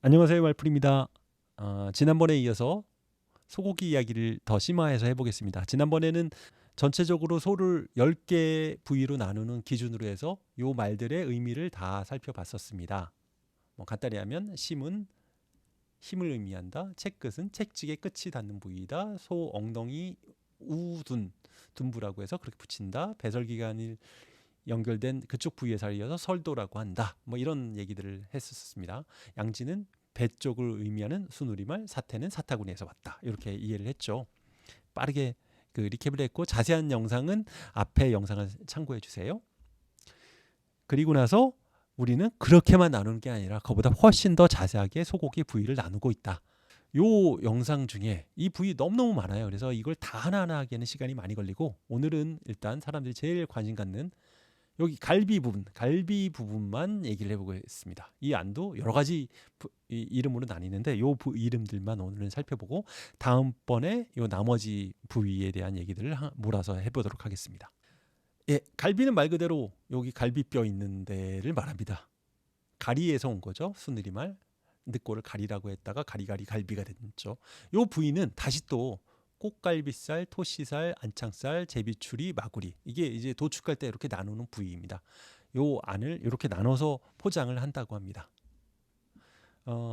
안녕하세요, 말풀입니다. 지난번에 이어서 소고기 이야기를 더 심화해서 해보겠습니다. 지난번에는 전체적으로 소를 10개 부위로 나누는 기준으로 해서 요 말들의 의미를 다 살펴봤었습니다. 뭐 간단히 하면 심은 힘을 의미한다. 채끝은 채찍의 끝이 닿는 부위이다. 소 엉덩이 우둔, 둔부라고 해서 그렇게 붙인다. 배설기관이 연결된 그쪽 부위에 살이어서 설도라고 한다. 뭐 이런 얘기들을 했었습니다. 양지는 배 쪽을 의미하는 순우리말, 사태는 사타구니에서 왔다. 이렇게 이해를 했죠. 빠르게 리캡을 했고 자세한 영상은 앞에 영상을 참고해 주세요. 그리고 나서 우리는 그렇게만 나누는 게 아니라 그보다 훨씬 더 자세하게 소고기 부위를 나누고 있다. 요 영상 중에 이 부위 너무너무 많아요. 그래서 이걸 다 하나하나 하기에는 시간이 많이 걸리고 오늘은 일단 사람들이 제일 관심 갖는 여기 갈비 부분만 얘기를 해보겠습니다. 이 안도 여러 가지 이름으로 나뉘는데 요 이름들만 오늘은 살펴보고 다음번에 요 나머지 부위에 대한 얘기들을 몰아서 해보도록 하겠습니다. 예, 갈비는 말 그대로 여기 갈비뼈 있는 데를 말합니다. 가리에서 온 거죠. 순우리말. 늑골을 가리라고 했다가 가리가리 갈비가 됐죠. 요 부위는 다시 또 꽃갈비살, 토시살, 안창살, 제비추리, 마구리 이게 이제 도축할 때 이렇게 나누는 부위입니다. 요 안을 이렇게 나눠서 포장을 한다고 합니다.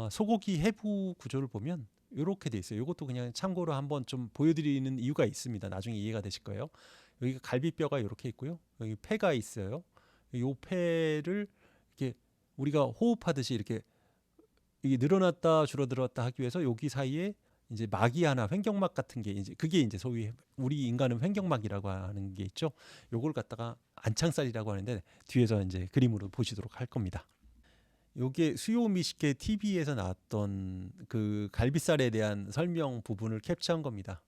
소고기 해부 구조를 보면 이렇게 돼 있어요. 이것도 그냥 참고로 한번 좀 보여드리는 이유가 있습니다. 나중에 이해가 되실 거예요. 여기 갈비뼈가 이렇게 있고요. 여기 폐가 있어요. 요 폐를 이렇게 우리가 호흡하듯이 이렇게 이게 늘어났다 줄어들었다 하기 위해서 여기 사이에 이제 막이 하나 횡격막 같은 게 이제 그게 이제 소위 우리 인간은 횡격막이라고 하는 게 있죠. 요걸 갖다가 안창살이라고 하는데 뒤에서 이제 그림으로 보시도록 할 겁니다. 요게 수요미식회 TV에서 나왔던 그 갈비살에 대한 설명 부분을 캡처한 겁니다.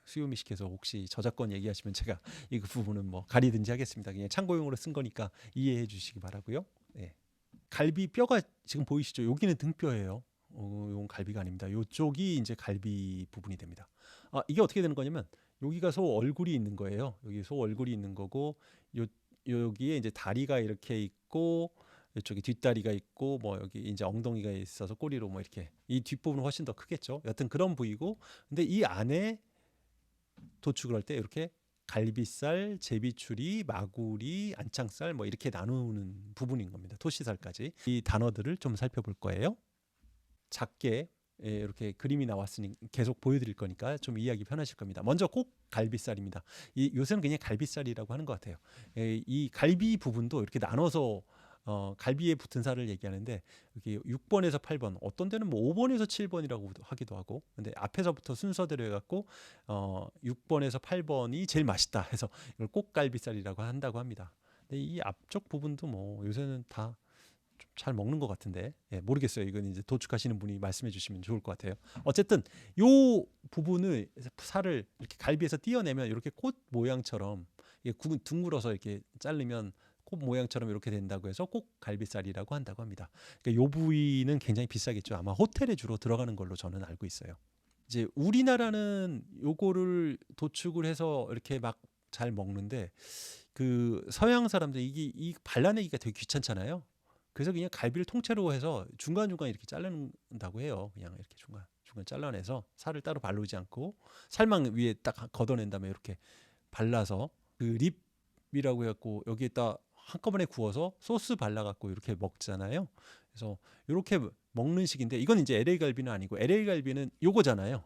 수요미식회에서 혹시 저작권 얘기하시면 제가 이 부분은 뭐 가리든지 하겠습니다. 그냥 참고용으로 쓴 거니까 이해해 주시기 바라고요. 네. 갈비 뼈가 지금 보이시죠? 여기는 등뼈예요. 이건 갈비가 아닙니다. 이쪽이 이제 갈비 부분이 됩니다. 이게 어떻게 되는 거냐면 여기가 소 얼굴이 있는 거예요. 여기 소 얼굴이 있는 거고 여기에 이제 다리가 이렇게 있고 이쪽에 뒷다리가 있고 뭐 여기 이제 엉덩이가 있어서 꼬리로 뭐 이렇게 이 뒷부분은 훨씬 더 크겠죠. 여튼 그런 부위고 근데 이 안에 도축을 할 때 이렇게 갈비살, 제비추리, 마구리, 안창살 뭐 이렇게 나누는 부분인 겁니다. 토시살까지. 이 단어들을 좀 살펴볼 거예요. 작게 이렇게 그림이 나왔으니 계속 보여드릴 거니까 좀 이해하기 편하실 겁니다. 먼저 꼭 갈비살입니다. 요새는 그냥 갈비살이라고 하는 것 같아요. 이 갈비 부분도 이렇게 나눠서 갈비에 붙은 살을 얘기하는데 여기 6번에서 8번 어떤 데는 뭐 5번에서 7번이라고 하기도 하고 근데 앞에서부터 순서대로 해갖고 6번에서 8번이 제일 맛있다 해서 이걸 꼭갈비살이라고 한다고 합니다. 근데 이 앞쪽 부분도 뭐 요새는 다 잘 먹는 것 같은데 모르겠어요. 이건 이제 도축하시는 분이 말씀해 주시면 좋을 것 같아요. 어쨌든 요 부분을 살을 이렇게 갈비에서 띄어내면 이렇게 꽃 모양처럼 둥글어서 이렇게 자르면 꽃 모양처럼 이렇게 된다고 해서 꼭 갈비살이라고 한다고 합니다. 그러니까 요 부위는 굉장히 비싸겠죠. 아마 호텔에 주로 들어가는 걸로 저는 알고 있어요. 이제 우리나라는 요거를 도축을 해서 이렇게 막 잘 먹는데 그 서양 사람들 이게 이 발라내기가 되게 귀찮잖아요. 그래서 그냥 갈비를 통째로 해서 중간중간 이렇게 자른다고 해요. 그냥 이렇게 중간 잘라내서 살을 따로 바르지 않고 살만 위에 딱 걷어낸 다음에 이렇게 발라서 그 립이라고 해갖고 여기에다 한꺼번에 구워서 소스 발라갖고 이렇게 먹잖아요. 그래서 이렇게 먹는 식인데 이건 이제 LA 갈비는 아니고 LA 갈비는 요거잖아요.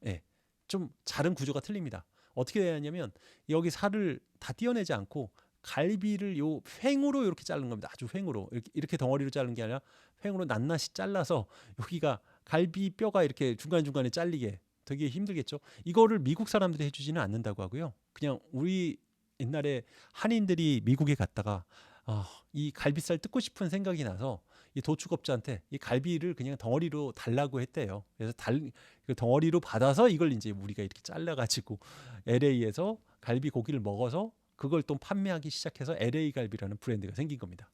예, 좀 다른 구조가 틀립니다. 어떻게 되냐면 여기 살을 다 떼어내지 않고 갈비를 요 횡으로 이렇게 자른 겁니다. 아주 횡으로 이렇게 덩어리로 자른 게 아니라 횡으로 낱낱이 잘라서 여기가 갈비 뼈가 이렇게 중간중간에 잘리게 되게 힘들겠죠. 이거를 미국 사람들이 해주지는 않는다고 하고요. 그냥 우리 옛날에 한인들이 미국에 갔다가 이 갈비살 뜯고 싶은 생각이 나서 이 도축업자한테 이 갈비를 그냥 덩어리로 달라고 했대요. 그래서 그 덩어리로 받아서 이걸 이제 우리가 이렇게 잘라가지고 LA에서 갈비 고기를 먹어서 그걸 또 판매하기 시작해서 LA 갈비라는 브랜드가 생긴 겁니다.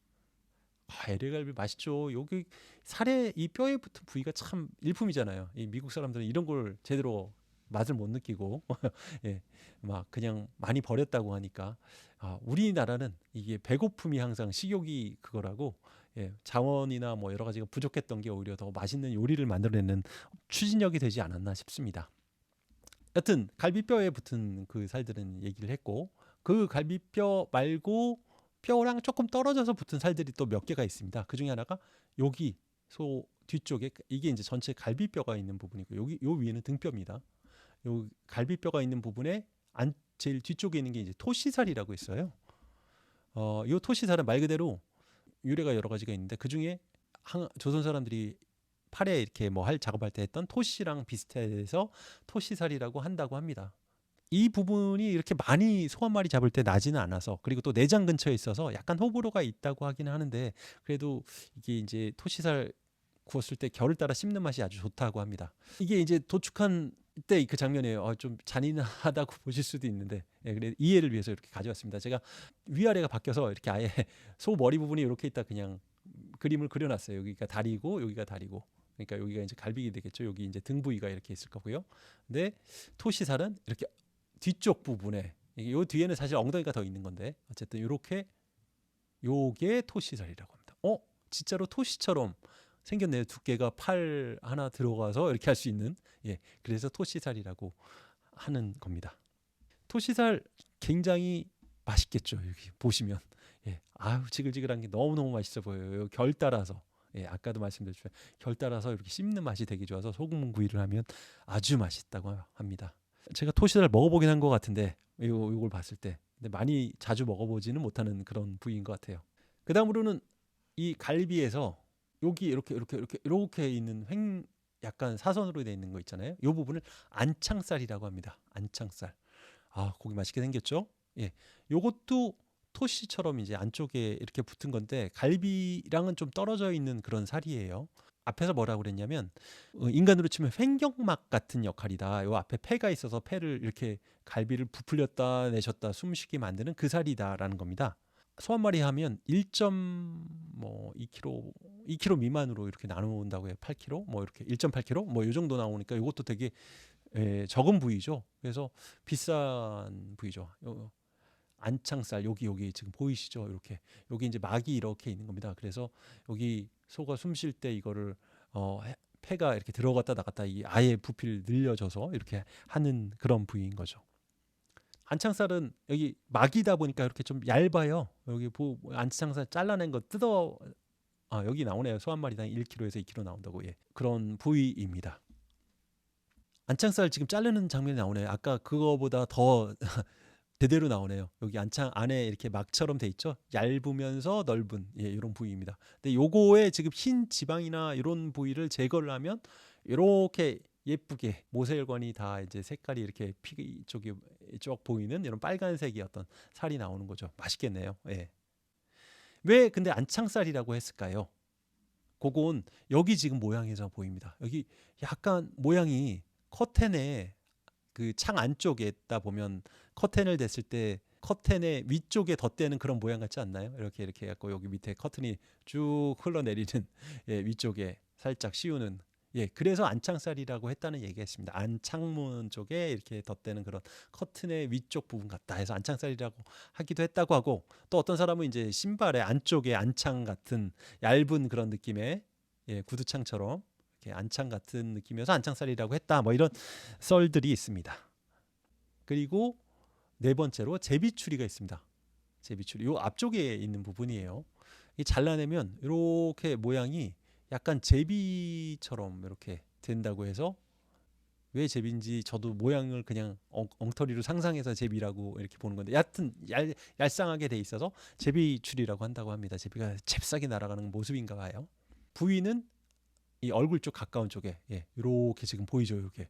LA 갈비 맛있죠. 여기 살에 이 뼈에 붙은 부위가 참 일품이잖아요. 이 미국 사람들은 이런 걸 제대로 맛을 못 느끼고 예, 막 그냥 많이 버렸다고 하니까 우리나라는 이게 배고픔이 항상 식욕이 그거라고 자원이나 뭐 여러 가지가 부족했던 게 오히려 더 맛있는 요리를 만들어내는 추진력이 되지 않았나 싶습니다. 여튼 갈비뼈에 붙은 그 살들은 얘기를 했고, 그 갈비뼈 말고 뼈랑 조금 떨어져서 붙은 살들이 또 몇 개가 있습니다. 그 중에 하나가 여기 소 뒤쪽에, 이게 이제 전체 갈비뼈가 있는 부분이고, 여기 요 위에는 등뼈입니다. 요 갈비뼈가 있는 부분에 제일 뒤쪽에 있는 게 이제 토시살이라고 있어요. 요 토시살은 말 그대로 유래가 여러 가지가 있는데, 그 중에 조선 사람들이 팔에 이렇게 뭐 할 작업할 때 했던 토시랑 비슷해서 토시살이라고 한다고 합니다. 이 부분이 이렇게 많이 소 한 마리 잡을 때 나지는 않아서, 그리고 또 내장 근처에 있어서 약간 호불호가 있다고 하기는 하는데, 그래도 이게 이제 토시살 구웠을 때 결을 따라 씹는 맛이 아주 좋다고 합니다. 이게 이제 도축한 때 그 장면이에요. 좀 잔인하다고 보실 수도 있는데, 그래 이해를 위해서 이렇게 가져왔습니다. 제가 위아래가 바뀌어서 이렇게 아예 소 머리 부분이 이렇게 있다 그냥 그림을 그려놨어요. 여기가 다리고 여기가 다리고, 그러니까 여기가 이제 갈비가 되겠죠. 여기 이제 등 부위가 이렇게 있을 거고요. 근데 토시살은 이렇게 뒤쪽 부분에, 요 뒤에는 사실 엉덩이가 더 있는 건데, 어쨌든 이렇게 요게 토시살이라고 합니다. 진짜로 토시처럼 생겼네요. 두께가 팔 하나 들어가서 이렇게 할 수 있는, 그래서 토시살이라고 하는 겁니다. 토시살 굉장히 맛있겠죠. 여기 보시면, 아유 지글지글한 게 너무너무 맛있어 보여요. 결 따라서, 아까도 말씀드렸지만 결 따라서 이렇게 씹는 맛이 되게 좋아서 소금 구이를 하면 아주 맛있다고 합니다. 제가 토시살 먹어보긴 한 것 같은데, 요걸 봤을 때, 근데 많이 자주 먹어보지는 못하는 그런 부위인 것 같아요. 그 다음으로는 이 갈비에서 여기 이렇게 있는 약간 사선으로 되어 있는 거 있잖아요. 이 부분을 안창살이라고 합니다. 안창살. 고기 맛있게 생겼죠? 요것도 토시처럼 이제 안쪽에 이렇게 붙은 건데, 갈비랑은 좀 떨어져 있는 그런 살이에요. 앞에서 뭐라고 그랬냐면, 인간으로 치면 횡격막 같은 역할이다. 요 앞에 폐가 있어서 폐를 이렇게 갈비를 부풀렸다 내셨다 숨쉬게 만드는 그 살이다라는 겁니다. 소 한 마리 하면 1.2kg, 2kg 미만으로 이렇게 나누는다고 해요. 8kg, 뭐 이렇게 1.8kg, 뭐 이 정도 나오니까 이것도 되게 적은 부위죠. 그래서 비싼 부위죠. 안창살 여기 지금 보이시죠? 이렇게 여기 이제 막이 이렇게 있는 겁니다. 그래서 여기 소가 숨 쉴 때 이거를 폐가 이렇게 들어갔다 나갔다 이 아예 부피를 늘려줘서 이렇게 하는 그런 부위인 거죠. 안창살은 여기 막이다 보니까 이렇게 좀 얇아요. 여기 안창살 잘라낸 거 여기 나오네요. 소 한 마리당 1kg에서 2kg 나온다고. 그런 부위입니다. 안창살 지금 자르는 장면이 나오네요. 아까 그거보다 더 제대로 나오네요. 여기 안창 안에 이렇게 막처럼 돼 있죠. 얇으면서 넓은 이런 부위입니다. 근데 요거에 지금 흰 지방이나 이런 부위를 제거를 하면 이렇게 예쁘게 모세혈관이 다 이제 색깔이 이렇게 피 쪽이 쭉 보이는 이런 빨간색의 어떤 살이 나오는 거죠. 맛있겠네요. 왜 근데 안창살이라고 했을까요? 그건 여기 지금 모양에서 보입니다. 여기 약간 모양이 커튼에 그 창 안쪽에다 보면 커튼을 댔을 때 커튼의 위쪽에 덧대는 그런 모양 같지 않나요? 이렇게 해갖고 여기 밑에 커튼이 쭉 흘러내리는 위쪽에 살짝 씌우는, 그래서 안창살이라고 했다는 얘기가 있습니다. 안창문 쪽에 이렇게 덧대는 그런 커튼의 위쪽 부분 같다 해서 안창살이라고 하기도 했다고 하고, 또 어떤 사람은 이제 신발의 안쪽에 안창 같은 얇은 그런 느낌의 구두창처럼 이렇게 안창 같은 느낌이어서 안창살이라고 했다, 뭐 이런 썰들이 있습니다. 그리고 네 번째로 제비추리가 있습니다. 제비추리 요 앞쪽에 있는 부분이에요. 이 잘라내면 이렇게 모양이 약간 제비처럼 이렇게 된다고 해서, 왜 제비인지 저도 모양을 그냥 엉터리로 상상해서 제비라고 이렇게 보는 건데, 여하튼 얄쌍하게 돼 있어서 제비추리라고 한다고 합니다. 제비가 잽싸게 날아가는 모습인가 봐요. 부위는 이 얼굴 쪽 가까운 쪽에 이렇게 지금 보이죠. 이렇게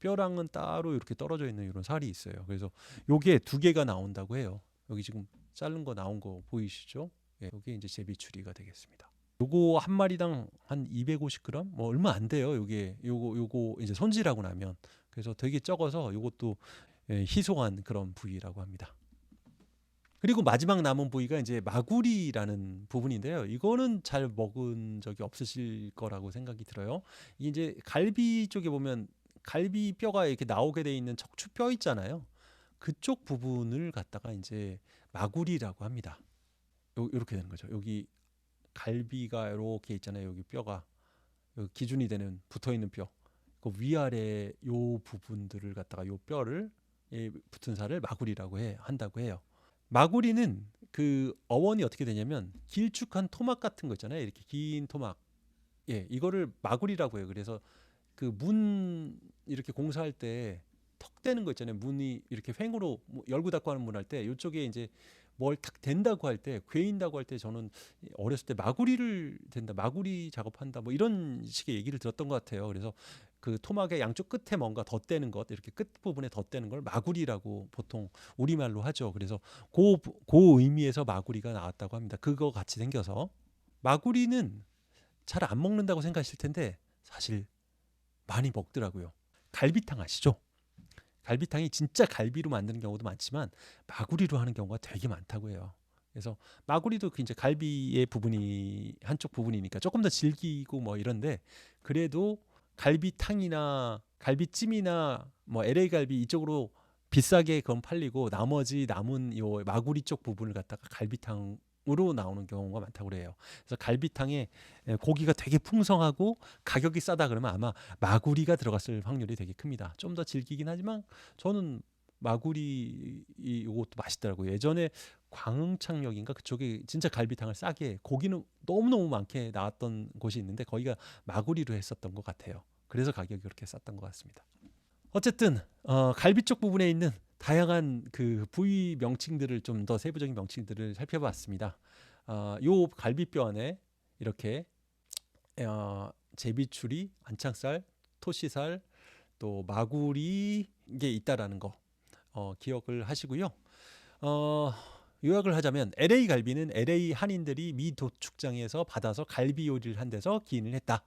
뼈랑은 따로 이렇게 떨어져 있는 이런 살이 있어요. 그래서 요게 두 개가 나온다고 해요. 여기 지금 자른 거 나온 거 보이시죠? 요게 이제 제비추리가 되겠습니다. 요거 한 마리당 한 250g, 뭐 얼마 안 돼요. 요거 이제 손질하고 나면, 그래서 되게 적어서 요것도 희소한 그런 부위라고 합니다. 그리고 마지막 남은 부위가 이제 마구리라는 부분인데요. 이거는 잘 먹은 적이 없으실 거라고 생각이 들어요. 이게 이제 갈비 쪽에 보면 갈비 뼈가 이렇게 나오게 돼 있는 척추뼈 있잖아요. 그쪽 부분을 갖다가 이제 마구리라고 합니다. 요렇게 되는 거죠. 여기 갈비가 이렇게 있잖아요. 여기 뼈가 여기 기준이 되는 붙어 있는 뼈. 그 위아래 요 부분들을 갖다가 요 뼈를 붙은 살을 마구리라고 한다고 해요. 마구리는 그 어원이 어떻게 되냐면 길쭉한 토막 같은 거 있잖아요. 이렇게 긴 토막. 이거를 마구리라고 해요. 그래서 그 문 이렇게 공사할 때 턱 대는 거 있잖아요. 문이 이렇게 횡으로 뭐 열고 닫고 하는 문 할 때 이쪽에 이제 뭘 탁 된다고 할 때, 괴인다고 할 때 저는 어렸을 때 마구리를 된다, 마구리 작업한다, 뭐 이런 식의 얘기를 들었던 것 같아요. 그래서 그 토막의 양쪽 끝에 뭔가 덧대는 것, 이렇게 끝 부분에 덧대는 걸 마구리라고 보통 우리말로 하죠. 그래서 그 의미에서 마구리가 나왔다고 합니다. 그거 같이 생겨서 마구리는 잘 안 먹는다고 생각하실 텐데 사실 많이 먹더라고요. 갈비탕 아시죠? 갈비탕이 진짜 갈비로 만드는 경우도 많지만 마구리로 하는 경우가 되게 많다고 해요. 그래서 마구리도 그 이제 갈비의 부분이 한쪽 부분이니까 조금 더 질기고 뭐 이런데 그래도 갈비탕이나 갈비찜이나 뭐 LA 갈비 이쪽으로 비싸게 그건 팔리고 나머지 남은 요 마구리 쪽 부분을 갖다가 갈비탕으로 나오는 경우가 많다고 그래요. 그래서 갈비탕에 고기가 되게 풍성하고 가격이 싸다 그러면 아마 마구리가 들어갔을 확률이 되게 큽니다. 좀 더 질기긴 하지만 저는 마구리 이것도 맛있더라고요. 예전에 광흥창역인가 그쪽에 진짜 갈비탕을 싸게 고기는 너무너무 많게 나왔던 곳이 있는데 거기가 마구리로 했었던 것 같아요. 그래서 가격이 그렇게 쌌던 것 같습니다. 어쨌든 갈비 쪽 부분에 있는 다양한 그 부위 명칭들을 좀 더 세부적인 명칭들을 살펴봤습니다. 요 갈비뼈 안에 이렇게 제비추리, 안창살, 토시살, 또 마구리 게 있다라는 거 기억을 하시고요. 요약을 하자면 LA 갈비는 LA 한인들이 미 도축장에서 받아서 갈비 요리를 한 데서 기인을 했다.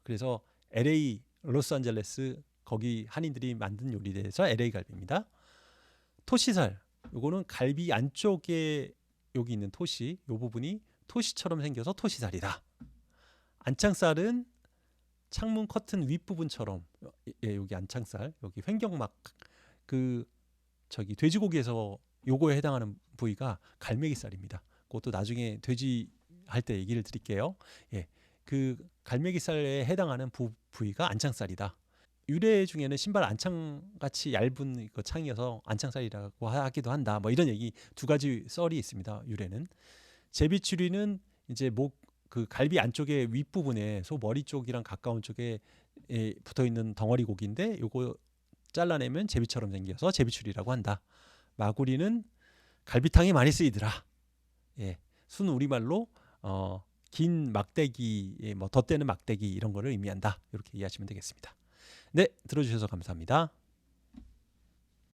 그래서 LA 로스앤젤레스 거기 한인들이 만든 요리에 대해서 LA 갈비입니다. 토시살 요거는 갈비 안쪽에 여기 있는 토시 요 부분이 토시처럼 생겨서 토시살이다. 안창살은 창문 커튼 윗부분처럼 여기 안창살 여기 횡격막 그 저기 돼지고기에서 요거에 해당하는 부위가 갈매기살입니다. 그것도 나중에 돼지 할 때 얘기를 드릴게요. 그 갈매기살에 해당하는 부위가 안창살이다. 유래 중에는 신발 안창같이 얇은 그 창이어서 안창살이라고 하기도 한다. 뭐 이런 얘기 두 가지 썰이 있습니다. 유래는 제비추리는 이제 그 갈비 안쪽에 윗부분에 소 머리 쪽이랑 가까운 쪽에 붙어 있는 덩어리 고기인데 요거 잘라내면 제비처럼 생겨서 제비추리라고 한다. 마구리는 갈비탕에 많이 쓰이더라. 순 우리말로 긴 막대기, 뭐 덧대는 막대기 이런 거를 의미한다. 이렇게 이해하시면 되겠습니다. 네, 들어주셔서 감사합니다.